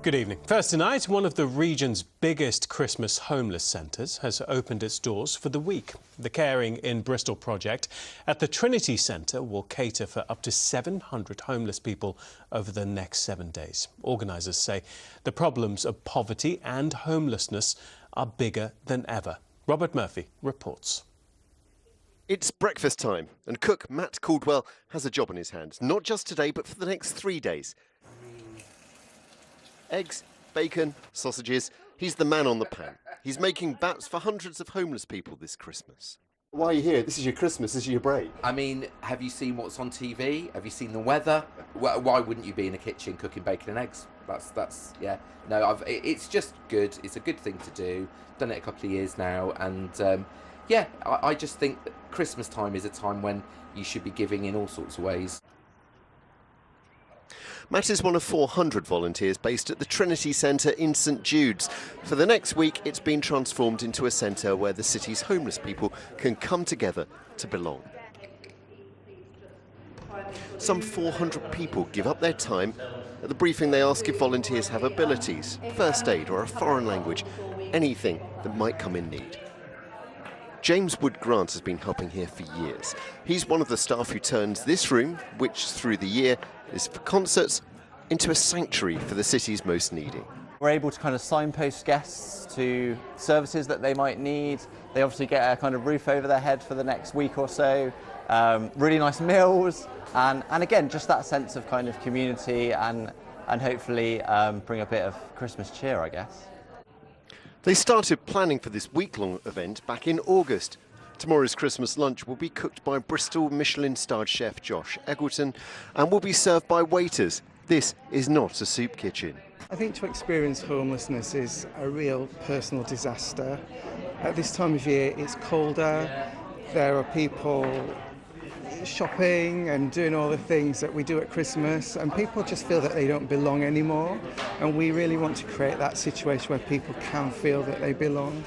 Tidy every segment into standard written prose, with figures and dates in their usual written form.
Good evening. First tonight, one of the region's biggest Christmas homeless centres has opened its doors for the week. The Caring in Bristol project at the Trinity Centre will cater for up to 700 homeless people over the next 7 days. Organisers say the problems of poverty and homelessness are bigger than ever. Robert Murphy reports. It's breakfast time and cook Matt Caldwell has a job in his hands, not just today but for the next 3 days. Eggs, bacon, sausages. He's the man on the pan. He's making bats for hundreds of homeless people this Christmas. Why are you here? This is your Christmas, this is your break. I mean, have you seen what's on TV? Have you seen the weather? Why wouldn't you be in a kitchen cooking bacon and eggs? That's yeah. No, it's just good. It's a good thing to do. Done it a couple of years now, and yeah, I just think that Christmas time is a time when you should be giving in all sorts of ways. Matt is one of 400 volunteers based at the Trinity Centre in St Jude's. For the next week, it's been transformed into a centre where the city's homeless people can come together to belong. Some 400 people give up their time. At the briefing, they ask if volunteers have abilities, first aid or a foreign language, anything that might come in need. James Wood Grant has been helping here for years. He's one of the staff who turns this room, which through the year is for concerts, into a sanctuary for the city's most needy. We're able to kind of signpost guests to services that they might need. They obviously get a kind of roof over their head for the next week or so, really nice meals, and again, just that sense of kind of community and hopefully bring a bit of Christmas cheer, I guess. They started planning for this week-long event back in August. Tomorrow's Christmas lunch will be cooked by Bristol Michelin-starred chef Josh Eggleton and will be served by waiters. This is not a soup kitchen. I think to experience homelessness is a real personal disaster. At this time of year, it's colder. There are people shopping and doing all the things that we do at Christmas, and people just feel that they don't belong anymore. And we really want to create that situation where people can feel that they belong.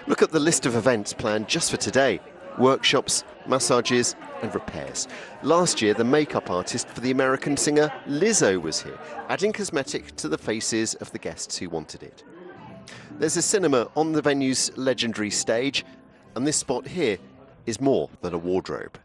Look at the list of events planned just for today. Workshops, massages and repairs. Last year, the makeup artist for the American singer Lizzo was here, adding cosmetic to the faces of the guests who wanted it. There's a cinema on the venue's legendary stage, and this spot here is more than a wardrobe.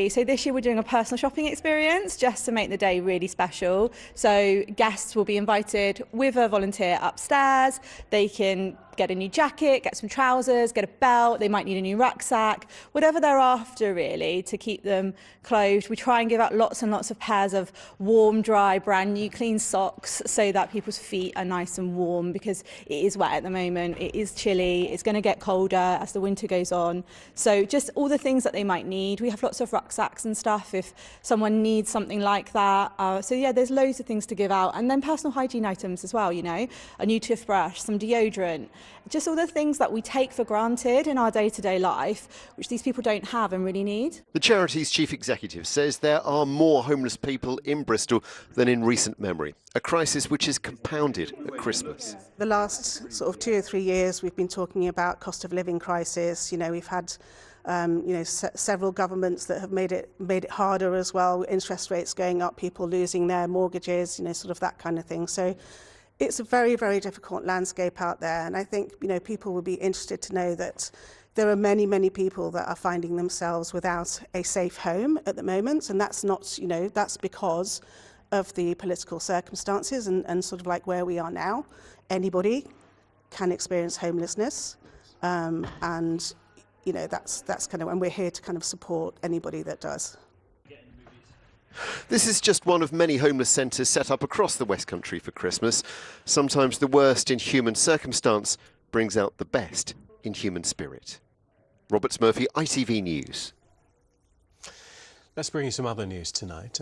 So this year we're doing a personal shopping experience just to make the day really special. So guests will be invited with a volunteer upstairs. They can get a new jacket, get some trousers, get a belt. They might need a new rucksack, whatever they're after really to keep them clothed. We try and give out lots and lots of pairs of warm, dry, brand new, clean socks so that people's feet are nice and warm because it is wet at the moment. It is chilly. It's going to get colder as the winter goes on. So just all the things that they might need. We have lots of rucksacks and stuff if someone needs something like that. So yeah, there's loads of things to give out. And then personal hygiene items as well, you know, a new toothbrush, some deodorant, just all the things that we take for granted in our day-to-day life, which these people don't have and really need. The charity's chief executive says there are more homeless people in Bristol than in recent memory, a crisis which is compounded at Christmas. The last sort of 2 or 3 years we've been talking about cost of living crisis. You know, we've had several governments that have made it harder as well, interest rates going up, people losing their mortgages, you know, sort of that kind of thing. So it's a very, very difficult landscape out there, and I think, you know, people would be interested to know that there are many, many people that are finding themselves without a safe home at the moment, and that's not, you know, that's because of the political circumstances and sort of like where we are now. Anybody can experience homelessness, and you know, that's kind of, and we're here to kind of support anybody that does. This is just one of many homeless centres set up across the West Country for Christmas. Sometimes the worst in human circumstance brings out the best in human spirit. Robert Murphy, ITV News. Let's bring you some other news tonight.